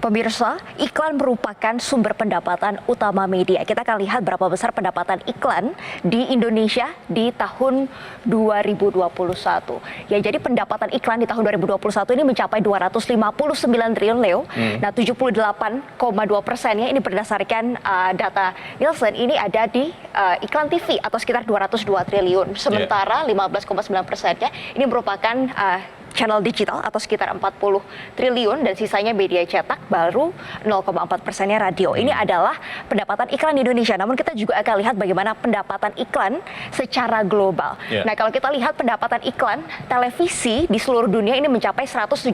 Pemirsa, iklan merupakan sumber pendapatan utama media. Kita akan lihat berapa besar pendapatan iklan di Indonesia di tahun 2021. Ya, jadi pendapatan iklan di tahun 2021 ini mencapai 259 triliun, Leo. Nah, 78,2%-nya ini berdasarkan data Nielsen ini ada di iklan TV atau sekitar 202 triliun. Sementara 15,9%-nya ini merupakan channel digital atau sekitar 40 triliun dan sisanya media cetak, baru 0,4%-nya radio. Ini adalah pendapatan iklan di Indonesia. Namun kita juga akan lihat bagaimana pendapatan iklan secara global. Nah, kalau kita lihat pendapatan iklan televisi di seluruh dunia ini mencapai 171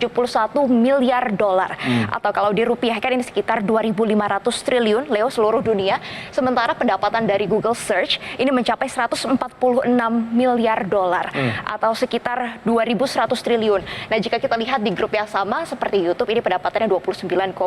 miliar dolar. Atau kalau dirupiahkan ini sekitar 2.500 triliun, Leo, seluruh dunia. Sementara pendapatan dari Google Search ini mencapai 146 miliar dolar atau sekitar 2.100 triliun. Nah, jika kita lihat di grup yang sama seperti YouTube, ini pendapatannya 29,4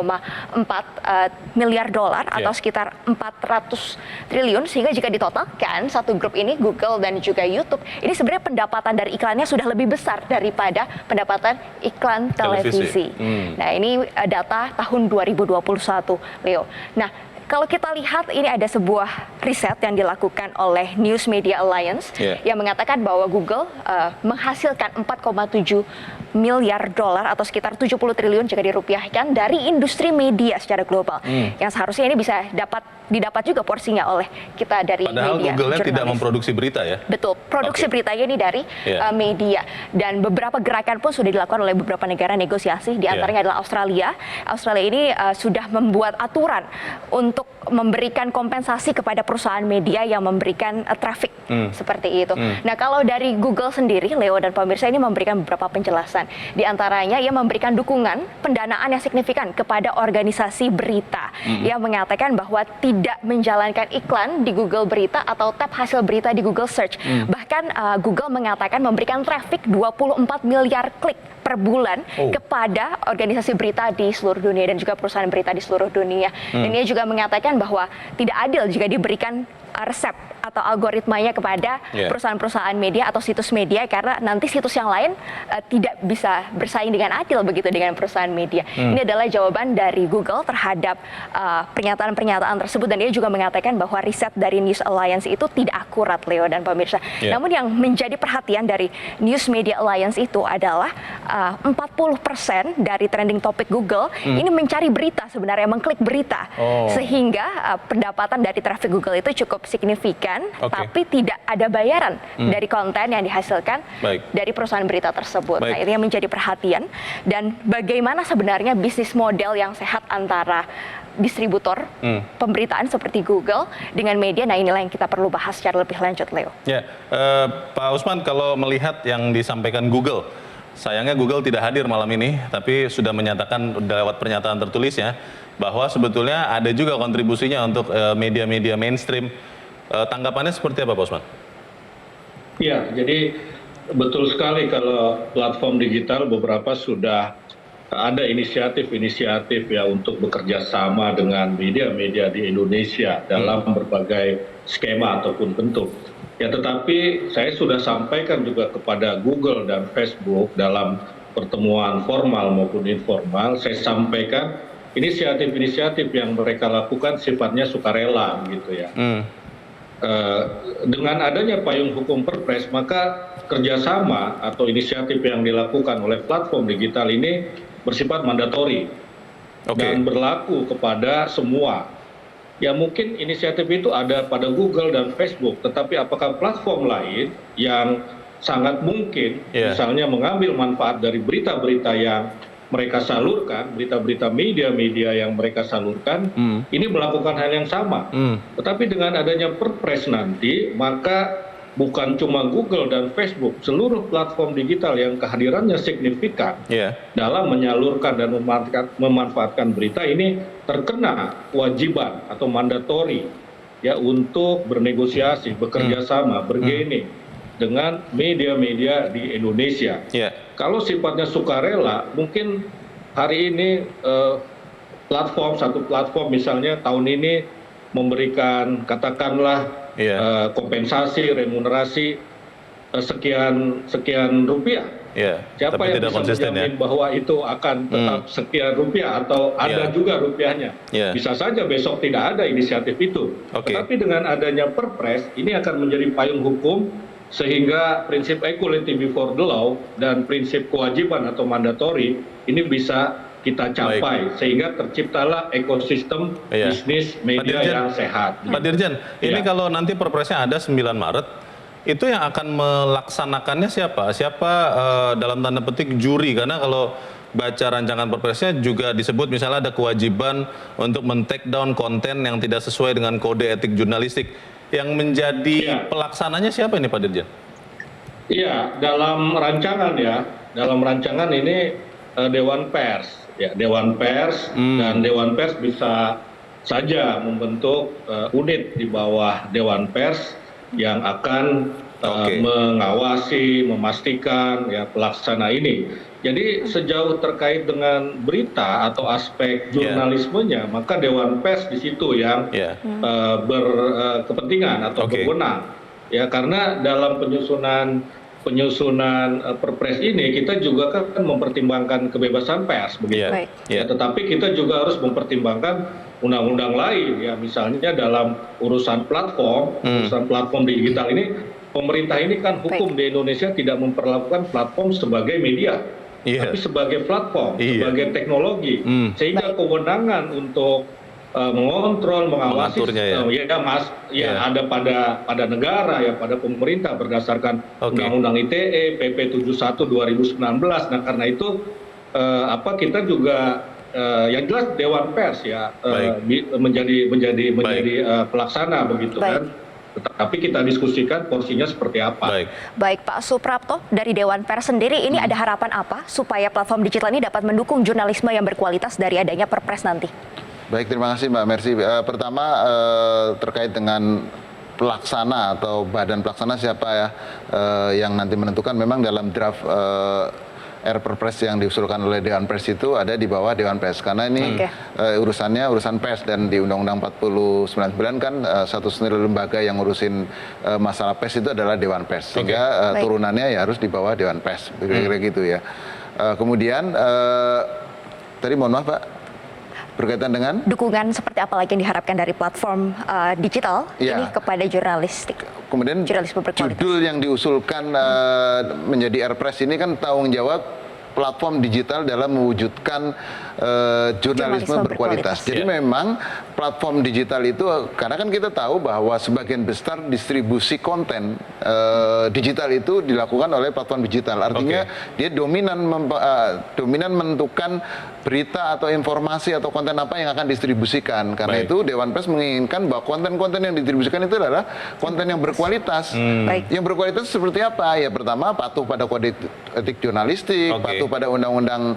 miliar dolar atau sekitar 400 triliun. Sehingga jika ditotalkan satu grup ini, Google dan juga YouTube, ini sebenarnya pendapatan dari iklannya sudah lebih besar daripada pendapatan iklan televisi. Nah, ini data tahun 2021, Leo. Nah, kalau kita lihat ini ada sebuah riset yang dilakukan oleh News Media Alliance yang mengatakan bahwa Google menghasilkan 4,7 miliar dolar atau sekitar 70 triliun jika dirupiahkan dari industri media secara global. Yang seharusnya ini bisa didapat juga porsinya oleh kita dari padahal media. Google-nya jurnalis. tidak memproduksi berita ya? Betul, produksi beritanya ini dari media. Dan beberapa gerakan pun sudah dilakukan oleh beberapa negara negosiasi, di antaranya adalah Australia. Australia ini sudah membuat aturan untuk memberikan kompensasi kepada perusahaan media yang memberikan traffic seperti itu. Nah, kalau dari Google sendiri, Leo dan pemirsa, ini memberikan beberapa penjelasan. Di antaranya ia memberikan dukungan pendanaan yang signifikan kepada organisasi berita yang mengatakan bahwa tidak menjalankan iklan di Google Berita atau tab hasil berita di Google Search. Bahkan Google mengatakan memberikan traffic 24 miliar klik per bulan kepada organisasi berita di seluruh dunia dan juga perusahaan berita di seluruh dunia. Dan ia juga mengatakan bahwa tidak adil jika diberikan resep atau algoritmanya kepada perusahaan-perusahaan media atau situs media, karena nanti situs yang lain tidak bisa bersaing dengan adil begitu dengan perusahaan media. Ini adalah jawaban dari Google terhadap pernyataan-pernyataan tersebut, dan dia juga mengatakan bahwa riset dari News Alliance itu tidak akurat, Leo dan pemirsa. Namun yang menjadi perhatian dari News Media Alliance itu adalah 40% dari trending topik Google ini mencari berita, sebenarnya mengklik berita, sehingga pendapatan dari traffic Google itu cukup signifikan, tapi tidak ada bayaran dari konten yang dihasilkan dari perusahaan berita tersebut. Nah, ini yang menjadi perhatian. Dan bagaimana sebenarnya bisnis model yang sehat antara distributor pemberitaan seperti Google dengan media. Nah, inilah yang kita perlu bahas secara lebih lanjut, Leo. Pak Usman, kalau melihat yang disampaikan Google, sayangnya Google tidak hadir malam ini, tapi sudah menyatakan lewat pernyataan tertulisnya bahwa sebetulnya ada juga kontribusinya untuk media-media mainstream. Tanggapannya seperti apa, Pak Usman? Ya, jadi betul sekali kalau platform digital beberapa sudah ada inisiatif-inisiatif ya untuk bekerja sama dengan media-media di Indonesia dalam berbagai skema ataupun bentuk. Ya, tetapi saya sudah sampaikan juga kepada Google dan Facebook dalam pertemuan formal maupun informal, saya sampaikan inisiatif-inisiatif yang mereka lakukan sifatnya sukarela gitu ya. Dengan adanya payung hukum Perpres, maka kerjasama atau inisiatif yang dilakukan oleh platform digital ini bersifat mandatori dan berlaku kepada semua. Ya, mungkin inisiatif itu ada pada Google dan Facebook, tetapi apakah platform lain yang sangat mungkin misalnya mengambil manfaat dari berita-berita yang mereka salurkan, berita-berita media-media yang mereka salurkan, ini melakukan hal yang sama. Tetapi dengan adanya Perpres nanti, maka bukan cuma Google dan Facebook, seluruh platform digital yang kehadirannya signifikan dalam menyalurkan dan memanfaatkan berita ini terkena kewajiban atau mandatori ya untuk bernegosiasi, bekerja sama, bergaining dengan media-media di Indonesia. Kalau sifatnya sukarela, mungkin hari ini satu platform misalnya tahun ini memberikan katakanlah kompensasi, remunerasi sekian rupiah Iya, Siapa tapi yang tidak bisa konsisten menjamin ya. bahwa itu akan tetap sekian rupiah atau ada Iya. juga rupiahnya? Iya. Bisa saja besok tidak ada inisiatif itu. Oke. Tetapi dengan adanya Perpres, ini akan menjadi payung hukum sehingga prinsip equality before the law dan prinsip kewajiban atau mandatori ini bisa kita capai sehingga terciptalah ekosistem Iya. bisnis Pak media Dirjen, yang sehat. Pak Dirjen, ini Iya. kalau nanti perpresnya ada 9 Maret, itu yang akan melaksanakannya siapa? Siapa dalam tanda petik juri? Karena kalau baca rancangan perpresnya juga disebut misalnya ada kewajiban untuk men-take down konten yang tidak sesuai dengan kode etik jurnalistik. Yang menjadi Iya. pelaksananya siapa ini Pak Dirjen? Iya, dalam rancangan ini Dewan Pers, ya Dewan Pers dan Dewan Pers bisa saja membentuk unit di bawah Dewan Pers yang akan Oke. mengawasi, memastikan ya pelaksana ini. Jadi sejauh terkait dengan berita atau aspek jurnalismenya, maka Dewan Pers di situ yang Ya. berkepentingan atau Oke. berwenang. Ya karena dalam penyusunan Perpres ini kita juga kan mempertimbangkan kebebasan pers begitu. Iya. Baik. Iya. Ya, tetapi kita juga harus mempertimbangkan undang-undang lain ya misalnya dalam urusan platform digital ini pemerintah ini kan hukum di Indonesia tidak memperlakukan platform sebagai media. Iya. Tapi sebagai platform, Iya. sebagai teknologi, sehingga kewenangan untuk mengontrol, mengawasi, Mengaturnya ya. ada pada negara, ya pada pemerintah berdasarkan Oke. Undang-Undang ITE, PP 71 2019. Nah karena itu kita juga yang jelas Dewan Pers ya menjadi pelaksana begitu Baik. kan. Tetapi kita diskusikan porsinya seperti apa. Baik Pak Suprapto, dari Dewan Pers sendiri ini ada harapan apa supaya platform digital ini dapat mendukung jurnalisme yang berkualitas dari adanya Perpres nanti? Baik, terima kasih Mbak Mercy. Pertama terkait dengan pelaksana atau badan pelaksana siapa ya yang nanti menentukan, memang dalam draft Perpres yang diusulkan oleh Dewan Pers itu ada di bawah Dewan Pers karena ini urusannya urusan pers, dan di Undang-Undang 49 kan satu-satunya lembaga yang ngurusin masalah pers itu adalah Dewan Pers, sehingga turunannya ya harus di bawah Dewan Pers, kira-kira gitu ya. Kemudian tadi mohon maaf Pak, berkaitan dengan Dukungan seperti apa lagi yang diharapkan dari platform digital Ya. ini kepada jurnalistik? kemudian Jurnalisme berkualitas. judul yang diusulkan menjadi Perpres ini kan tanggung jawab platform digital dalam mewujudkan jurnalisme berkualitas. Jadi memang platform digital itu, karena kan kita tahu bahwa sebagian besar distribusi konten digital itu dilakukan oleh platform digital. Artinya dia dominan menentukan berita atau informasi atau konten apa yang akan distribusikan. Karena itu Dewan Pers menginginkan bahwa konten-konten yang didistribusikan itu adalah konten yang berkualitas. Yang berkualitas seperti apa? Ya pertama patuh pada kode etik jurnalistik, patuh pada Undang-Undang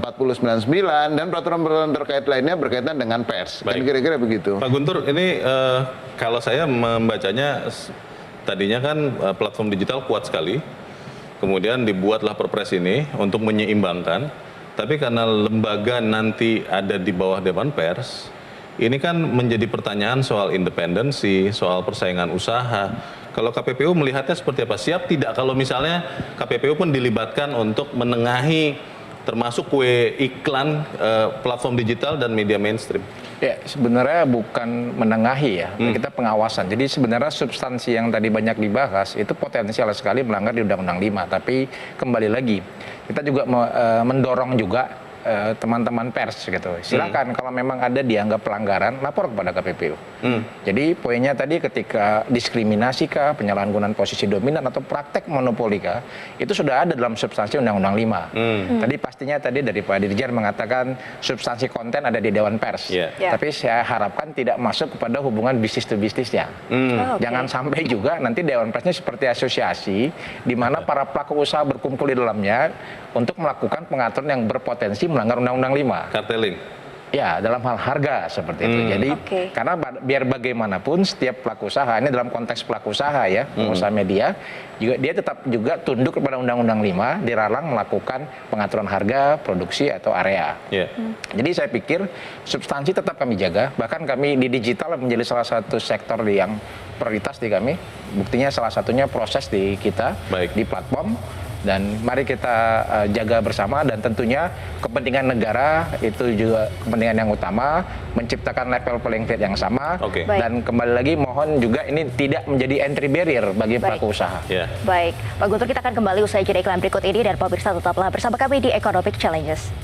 4099 dan peraturan-peraturan terkait lainnya berkaitan dengan pers. Kan kira-kira begitu. Pak Guntur, ini kalau saya membacanya tadinya kan platform digital kuat sekali, kemudian dibuatlah Perpres ini untuk menyeimbangkan, tapi karena lembaga nanti ada di bawah Dewan Pers, ini kan menjadi pertanyaan soal independensi, soal persaingan usaha. Kalau KPPU melihatnya seperti apa? Siap tidak kalau misalnya KPPU pun dilibatkan untuk menengahi termasuk kue iklan platform digital dan media mainstream? Ya, sebenarnya bukan menengahi ya, kita pengawasan. Jadi sebenarnya substansi yang tadi banyak dibahas itu potensial sekali melanggar di Undang-Undang 5. Tapi kembali lagi, kita juga mendorong juga teman-teman pers gitu. Silakan kalau memang ada dianggap pelanggaran, lapor kepada KPPU. Jadi poinnya tadi ketika diskriminasi kah, penyalahgunaan posisi dominan atau praktek monopoli kah, itu sudah ada dalam substansi Undang-Undang 5. Tadi pastinya tadi dari Pak Dirjen mengatakan substansi konten ada di Dewan Pers. Tapi saya harapkan tidak masuk kepada hubungan bisnis to bisnisnya. Jangan sampai juga nanti Dewan Persnya seperti asosiasi di mana para pelaku usaha berkumpul di dalamnya untuk melakukan pengaturan yang berpotensi melanggar Undang-Undang 5. Carteling. Ya, dalam hal harga seperti itu. Jadi, karena biar bagaimanapun setiap pelaku usaha, ini dalam konteks pelaku usaha ya, pengusaha media, juga dia tetap juga tunduk kepada Undang-Undang 5, dilarang melakukan pengaturan harga, produksi, atau area. Jadi saya pikir substansi tetap kami jaga, bahkan kami di digital menjadi salah satu sektor yang prioritas di kami. Buktinya salah satunya proses di kita, di platform, Dan mari kita jaga bersama, dan tentunya kepentingan negara itu juga kepentingan yang utama, menciptakan level playing field yang sama. Dan kembali lagi mohon juga ini tidak menjadi entry barrier bagi pelaku usaha. Baik, Pak Guntur, kita akan kembali usai jeda iklan berikut ini, dan pemirsa tetaplah bersama kami di Economic Challenges.